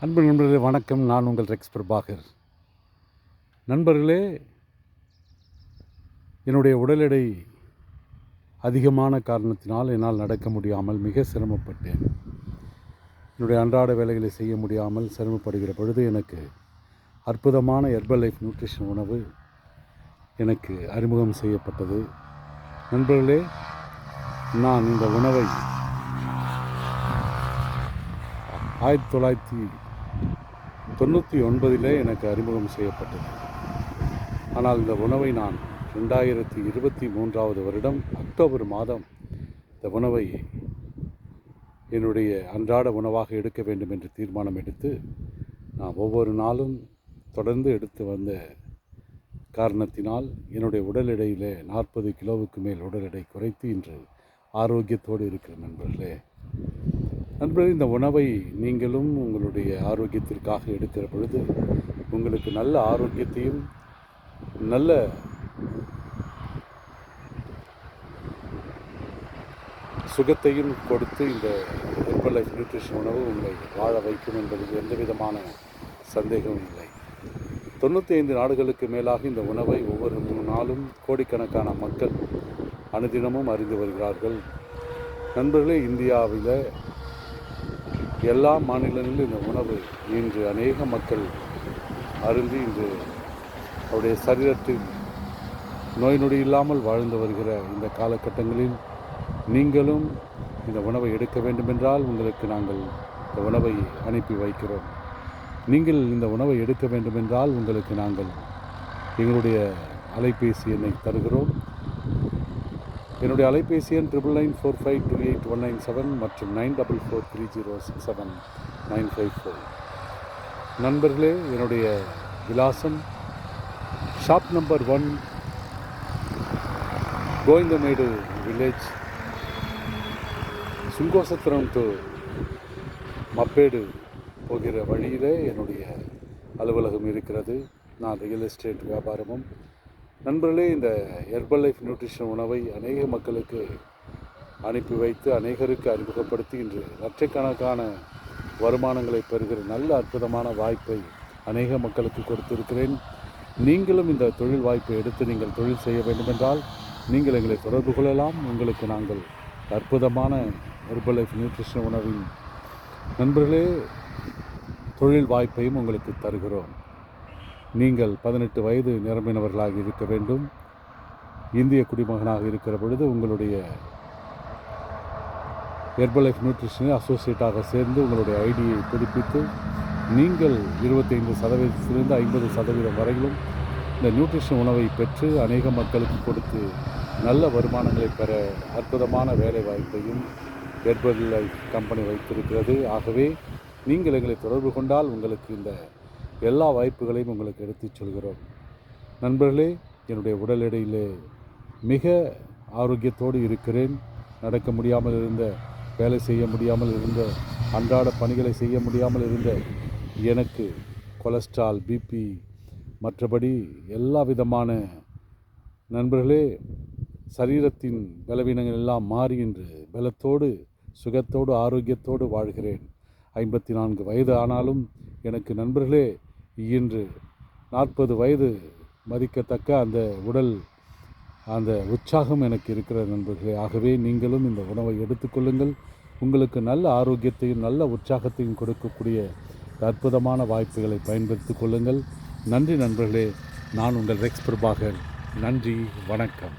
அன்பு நண்பர்களே வணக்கம். நான் உங்கள் ரெக்ஸ் பிரபாகர். நண்பர்களே, என்னுடைய உடல் எடை அதிகமான காரணத்தினால் என்னால் நடக்க முடியாமல் மிக சிரமப்பட்டேன். என்னுடைய அன்றாட வேலைகளை செய்ய முடியாமல் சிரமப்படுகிற பொழுது எனக்கு அற்புதமான ஹெர்பல் லைஃப் நியூட்ரிஷன் உணவு எனக்கு அறிமுகம் செய்யப்பட்டது. நண்பர்களே, நான் இந்த உணவை 1999 எனக்கு அறிமுகம் செய்யப்பட்டது. ஆனால் இந்த உணவை நான் 2023 வருடம் அக்டோபர் மாதம் இந்த உணவை என்னுடைய அன்றாட உணவாக எடுக்க வேண்டும் என்று தீர்மானம் எடுத்து நான் ஒவ்வொரு நாளும் தொடர்ந்து எடுத்து வந்த காரணத்தினால் என்னுடைய உடல் எடையில் 40 கிலோவுக்கு மேல் உடல் எடை குறைத்து இன்று ஆரோக்கியத்தோடு இருக்கிற நண்பர்களே, இந்த உணவை நீங்களும் உங்களுடைய ஆரோக்கியத்திற்காக எடுக்கிற பொழுது உங்களுக்கு நல்ல ஆரோக்கியத்தையும் நல்ல சுகத்தையும் கொடுத்து இந்த ஹெர்பல் லைஃப் நியூட்ரிஷன் உணவு உங்களை வாழ வைக்கும் என்பதில் எந்த விதமான சந்தேகமும் இல்லை. 95 நாடுகளுக்கு மேலாக இந்த உணவை ஒவ்வொரு 3 நாளும் கோடிக்கணக்கான மக்கள் அனுதினமும் அறிந்து வருகிறார்கள். நண்பர்களே, இந்தியாவில் எல்லா மாநிலங்களிலும் இந்த உணவு இன்று அநேக மக்கள் அருந்தி இன்று அவருடைய சரீரத்தில் நோய் நொடி இல்லாமல் வாழ்ந்து வருகிற இந்த காலகட்டங்களில் நீங்களும் இந்த உணவை எடுக்க வேண்டுமென்றால் உங்களுக்கு நாங்கள் இந்த உணவை அனுப்பி வைக்கிறோம். நீங்கள் இந்த உணவை எடுக்க வேண்டுமென்றால் உங்களுக்கு நாங்கள் எங்களுடைய அலைபேசி எண்ணை தருகிறோம். என்னுடைய அலைபேசி எண் 9994528197 மற்றும் 9443067954. நண்பர்களே, என்னுடைய விலாசம் shop number 1, Govindamedu village, Sungosathiram to Mappedu போகிற வழியிலே என்னுடைய அலுவலகம் இருக்கிறது. நான் ரியல் எஸ்டேட் வியாபாரமும். நண்பர்களே, இந்த ஹெர்பல் லைஃப் நியூட்ரிஷன் உணவை அநேக மக்களுக்கு அனுப்பி வைத்து அநேகருக்கு அறிமுகப்படுத்தி இன்று லட்சக்கணக்கான வருமானங்களை பெறுகிற நல்ல அற்புதமான வாய்ப்பை அநேக மக்களுக்கு கொடுத்திருக்கிறேன். நீங்களும் இந்த தொழில் வாய்ப்பை எடுத்து நீங்கள் தொழில் செய்ய வேண்டுமென்றால் நீங்கள் எங்களை தொடர்பு கொள்ளலாம். உங்களுக்கு நாங்கள் அற்புதமான ஹெர்பல் லைஃப் நியூட்ரிஷன் உணவின் நண்பர்களே தொழில் வாய்ப்பையும் உங்களுக்கு தருகிறோம். நீங்கள் 18 வயது நிரம்பினவர்களாக இருக்க வேண்டும். இந்திய குடிமகனாக இருக்கிற பொழுது உங்களுடைய ஹெர்பல் லைஃப் நியூட்ரிஷனில் அசோசியேட்டாக சேர்ந்து உங்களுடைய ஐடியை புதுப்பித்து நீங்கள் 25% 50% வரையிலும் இந்த நியூட்ரிஷன் உணவை பெற்று அநேக மக்களுக்கு கொடுத்து நல்ல வருமானங்களை பெற அற்புதமான வேலை வாய்ப்பையும் ஹெர்பல் லைஃப் கம்பெனி வைத்திருக்கிறது. ஆகவே நீங்கள் எங்களை தொடர்பு கொண்டால் உங்களுக்கு இந்த எல்லா வாய்ப்புகளையும் உங்களுக்கு எடுத்துச் சொல்கிறோம். நண்பர்களே, என்னுடைய உடல் எடையிலே மிக ஆரோக்கியத்தோடு இருக்கிறேன். நடக்க முடியாமல் இருந்த, வேலை செய்ய முடியாமல் இருந்த, அன்றாட பணிகளை செய்ய முடியாமல் இருந்த எனக்கு கொலஸ்ட்ரால், பிபி, மற்றபடி எல்லா விதமான நண்பர்களே சரீரத்தின் பலவீனங்கள் எல்லாம் மாறி இன்று பலத்தோடு சுகத்தோடு ஆரோக்கியத்தோடு வாழ்கிறேன். 54 வயது ஆனாலும் எனக்கு நண்பர்களே இன்று 40 வயது மதிக்கத்தக்க அந்த உடல் அந்த உற்சாகம் எனக்கு இருக்கிற நண்பர்களே. ஆகவே நீங்களும் இந்த உணவை எடுத்துக்கொள்ளுங்கள். உங்களுக்கு நல்ல ஆரோக்கியத்தையும் நல்ல உற்சாகத்தையும் கொடுக்கக்கூடிய அற்புதமான வாய்ப்புகளை பயன்படுத்தி கொள்ளுங்கள். நன்றி நண்பர்களே. நான் உங்கள் ரெக்ஸ் பிரபாகர். நன்றி, வணக்கம்.